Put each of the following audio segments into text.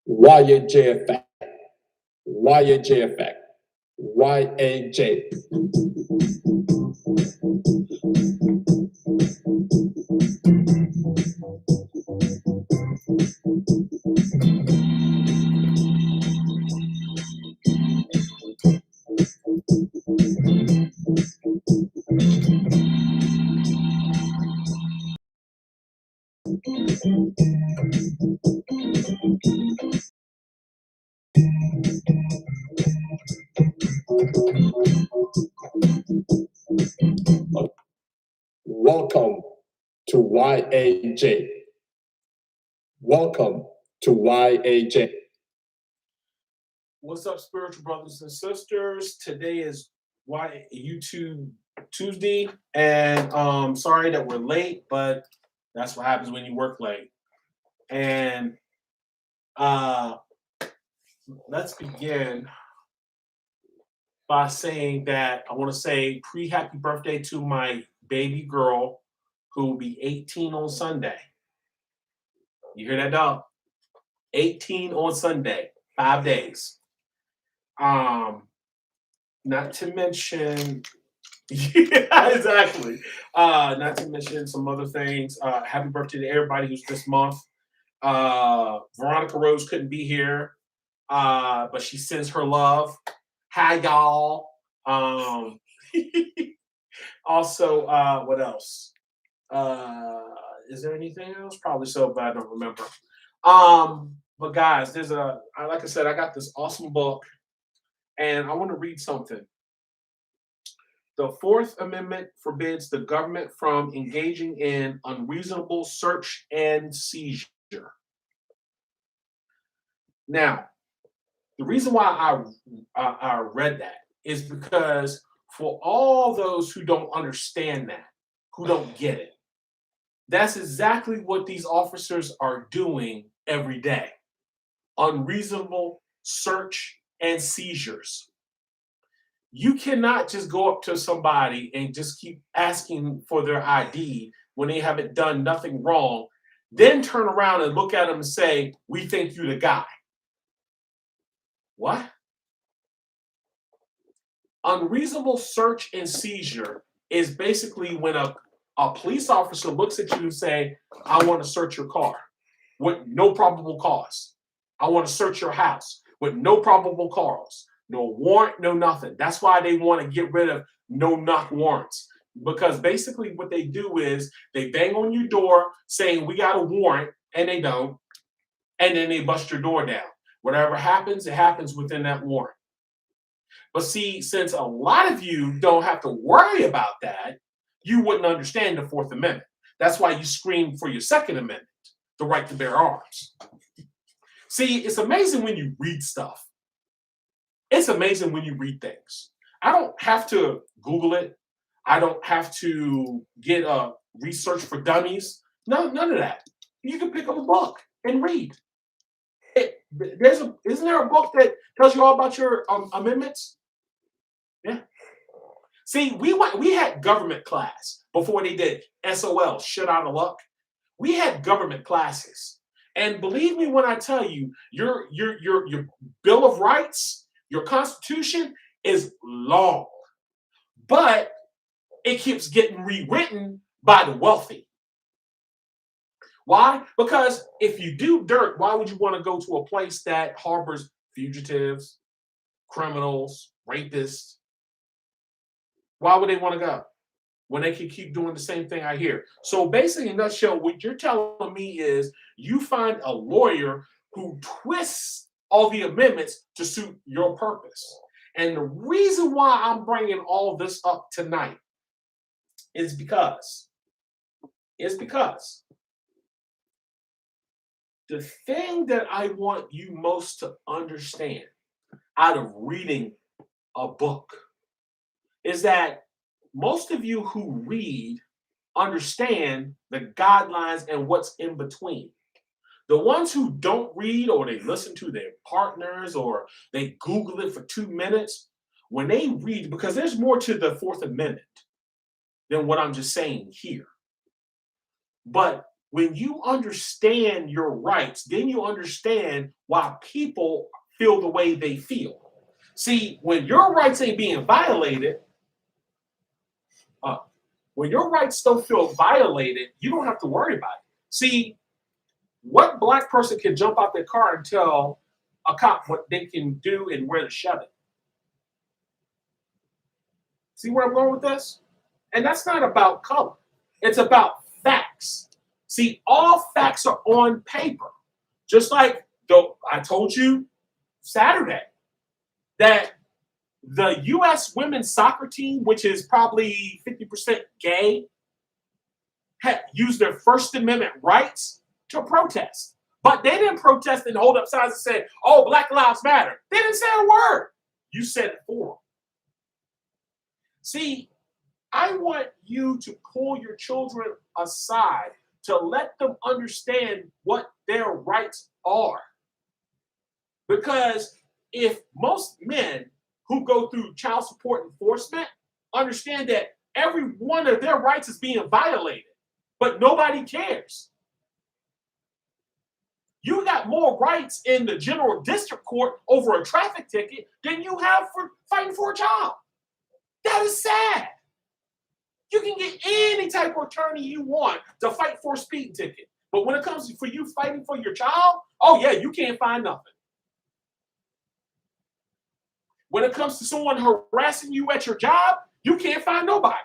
YAJ effect, YAJ effect, YAJ. Welcome to YAJ. Welcome to YAJ. What's up, spiritual brothers and sisters? Today is YouTube Tuesday, and sorry that we're late, but that's what happens when you work late. And let's begin by saying that I want to say pre-happy birthday to my baby girl who will be 18 on Sunday. You hear that, dog? 18 on Sunday, 5 days. Not to mention, yeah, exactly. Not to mention some other things. Happy birthday to everybody who's this month. Veronica Rose couldn't be here, but she sends her love. Hi, y'all. Also, what else? Is there anything else? Probably so, but I don't remember. But guys, like I said, I got this awesome book, and I want to read something. The Fourth Amendment forbids the government from engaging in unreasonable search and seizure. Now, the reason why I read that is because for all those who don't understand that, who don't get it, that's exactly what these officers are doing every day. Unreasonable search and seizures. You cannot just go up to somebody and just keep asking for their ID when they haven't done nothing wrong, then turn around and look at them and say, "We think you're the guy." What? Unreasonable search and seizure is basically when a police officer looks at you and say, "I want to search your car with no probable cause. I want to search your house with no probable cause. No warrant, no nothing." That's why they want to get rid of no-knock warrants. Because basically what they do is they bang on your door saying, "We got a warrant," and they don't. And then they bust your door down. Whatever happens, it happens within that warrant. But see, since a lot of you don't have to worry about that, you wouldn't understand the Fourth Amendment. That's why you scream for your Second Amendment, the right to bear arms. See, it's amazing when you read stuff. It's amazing when you read things. I don't have to Google it. I don't have to get a research for dummies. No, none of that. You can pick up a book and read. Isn't there a book that tells you all about your amendments? Yeah. See, we had government class before they did SOL, shit out of luck. We had government classes. And believe me when I tell you, your Bill of Rights, your Constitution is long, but it keeps getting rewritten by the wealthy. Why? Because if you do dirt, why would you want to go to a place that harbors fugitives, criminals, rapists? Why would they want to go when they can keep doing the same thing I hear? So basically, in a nutshell, what you're telling me is you find a lawyer who twists all the amendments to suit your purpose. And the reason why I'm bringing all of this up tonight is because the thing that I want you most to understand out of reading a book is that most of you who read understand the guidelines and what's in between. The ones who don't read, or they listen to their partners, or they Google it for 2 minutes, when they read, because there's more to the Fourth Amendment than what I'm just saying here. But When you understand your rights, then you understand why people feel the way they feel. See, when your rights ain't being violated, uh, when your rights don't feel violated, you don't have to worry about it. See, what black person can jump out their car and tell a cop what they can do and where to shove it? See where I'm going with this? And that's not about color. It's about facts. See, all facts are on paper. Just like I told you Saturday that the U.S. women's soccer team, which is probably 50% gay, had used their First Amendment rights to protest. But they didn't protest and hold up signs and say, oh, Black Lives Matter. They didn't say a word. You said it for them. See, I want you to pull your children aside to let them understand what their rights are. Because if most men who go through child support enforcement understand that every one of their rights is being violated, but nobody cares. You got more rights in the general district court over a traffic ticket than you have for fighting for a child. That is sad. You can get any type of attorney you want to fight for a speeding ticket. But when it comes to for you fighting for your child, oh yeah, you can't find nothing. When it comes to someone harassing you at your job, you can't find nobody.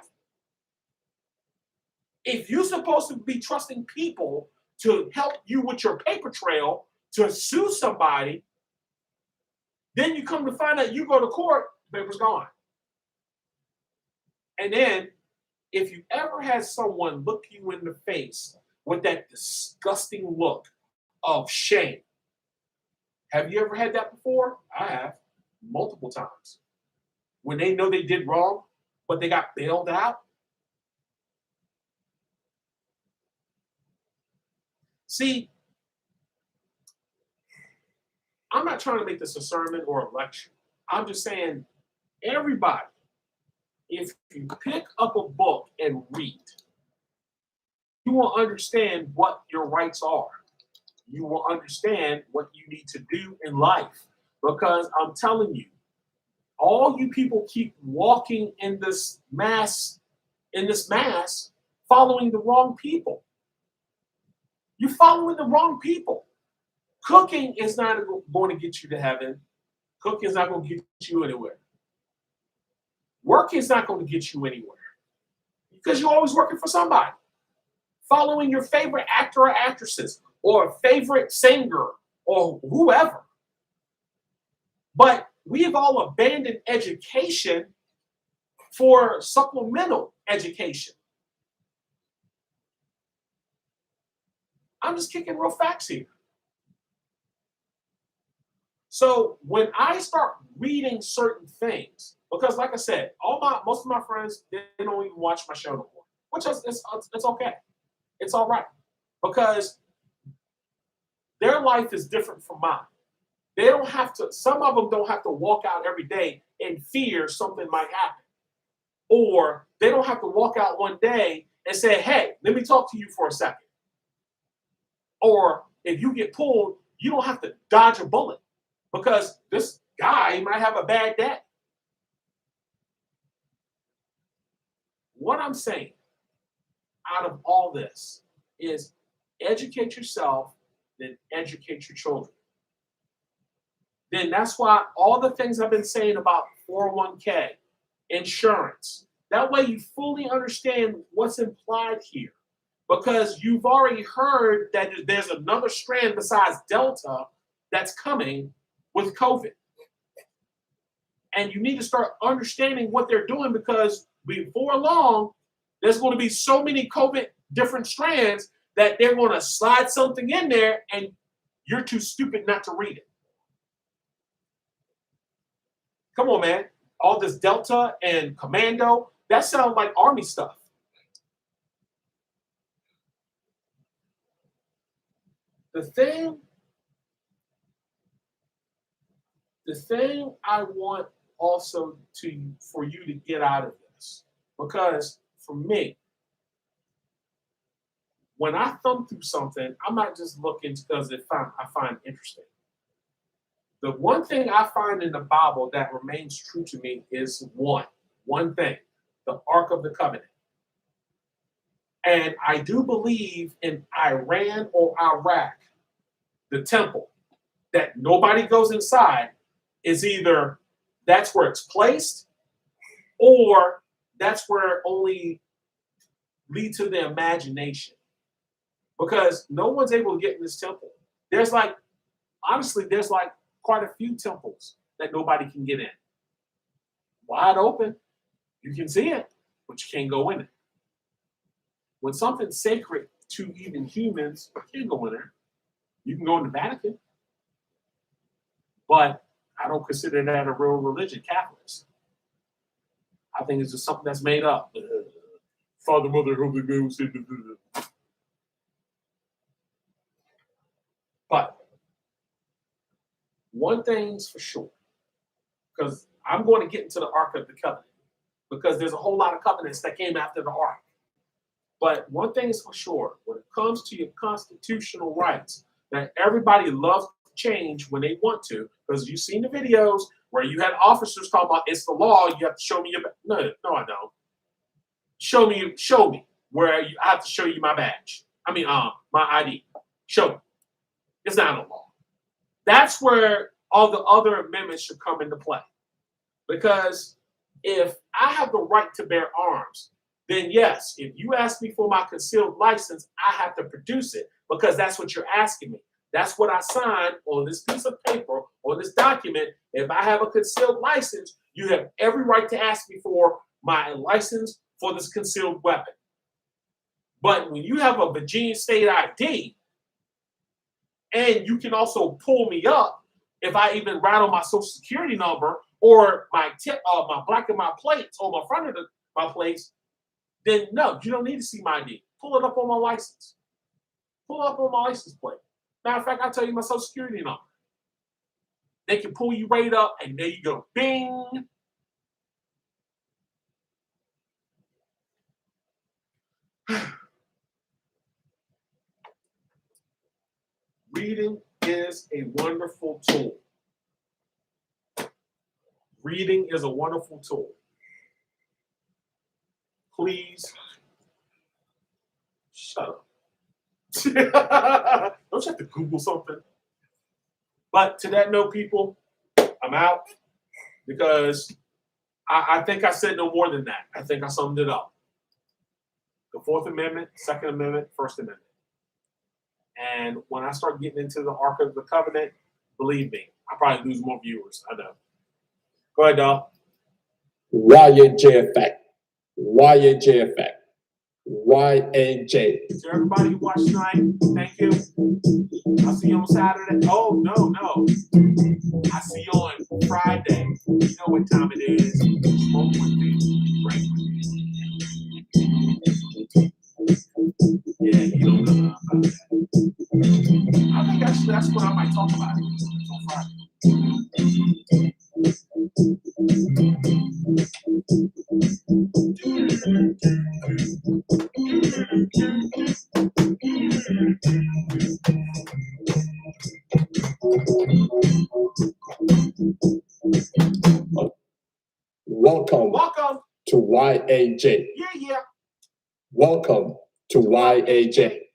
If you're supposed to be trusting people to help you with your paper trail to sue somebody, then you come to find out you go to court, paper's gone. And then if you ever had someone look you in the face with that disgusting look of shame, have you ever had that before? I have, multiple times. When they know they did wrong, but they got bailed out. See, I'm not trying to make this a sermon or a lecture. I'm just saying, everybody, if you pick up a book and read, you will understand what your rights are. You will understand what you need to do in life. Because I'm telling you, all you people keep walking in this mass, following the wrong people. You're following the wrong people. Cooking is not going to get you to heaven. Cooking is not going to get you anywhere. Working is not going to get you anywhere. Because you're always working for somebody. Following your favorite actor or actresses, or favorite singer, or whoever. But we have all abandoned education for supplemental education. I'm just kicking real facts here. So when I start reading certain things, because like I said, most of my friends, they don't even watch my show no more, which is it's okay. It's all right. Because their life is different from mine. They don't have to, some of them don't have to walk out every day in fear something might happen. Or they don't have to walk out one day and say, hey, let me talk to you for a second. Or if you get pulled, you don't have to dodge a bullet because this guy might have a bad day. What I'm saying out of all this is educate yourself, then educate your children. Then that's why all the things I've been saying about 401k, insurance, that way you fully understand what's implied here. Because you've already heard that there's another strand besides Delta that's coming with COVID. And you need to start understanding what they're doing because before long, there's going to be so many COVID different strands that they're going to slide something in there and you're too stupid not to read it. Come on, man. All this Delta and Commando, that sounds like Army stuff. The thing I want also for you to get out of this, because for me, when I thumb through something, I'm not just looking because I find interesting. The one thing I find in the Bible that remains true to me is one thing, the Ark of the Covenant. And I do believe in Iran or Iraq, the temple, that nobody goes inside, is either that's where it's placed or that's where it only leads to the imagination. Because no one's able to get in this temple. There's like quite a few temples that nobody can get in. Wide open. You can see it, but you can't go in it. When something's sacred to even humans, you can go in there. You can go in the Vatican. But I don't consider that a real religion, Catholics. I think it's just something that's made up. Father, Mother, Holy Ghost. But one thing's for sure, because I'm going to get into the Ark of the Covenant, because there's a whole lot of covenants that came after the Ark. But one thing is for sure, when it comes to your constitutional rights, that everybody loves to change when they want to, because you've seen the videos where you had officers talking about it's the law, you have to show me your no, I don't. Show me where I have to show you my badge. My ID. Show me. It's not a law. That's where all the other amendments should come into play. Because if I have the right to bear arms, then yes, if you ask me for my concealed license, I have to produce it because that's what you're asking me. That's what I signed on this piece of paper, on this document. If I have a concealed license, you have every right to ask me for my license for this concealed weapon. But when you have a Virginia State ID, and you can also pull me up if I even rattle my social security number or my black and my plates or my front of my plates, then no, you don't need to see my ID. Pull it up on my license. Pull it up on my license plate. Matter of fact, I'll tell you my social security number. They can pull you right up, and there you go. Bing. Reading is a wonderful tool. Reading is a wonderful tool. Please shut up. Don't you have to Google something? But to that note, people, I'm out because I think I said no more than that. I think I summed it up. The Fourth Amendment, Second Amendment, First Amendment. And when I start getting into the Ark of the Covenant, believe me, I'll probably lose more viewers. I know. Go ahead, dog. YAJ effect. YAJ effect. YAJ. To everybody who watched tonight, thank you. I'll see you on Saturday. Oh, no. I see you on Friday. You know what time it is. Smoke with me. Break with me. Yeah, you don't know about that. I think actually that's what I might talk about on Friday. Welcome to YAJ. Yeah. Welcome to YAJ.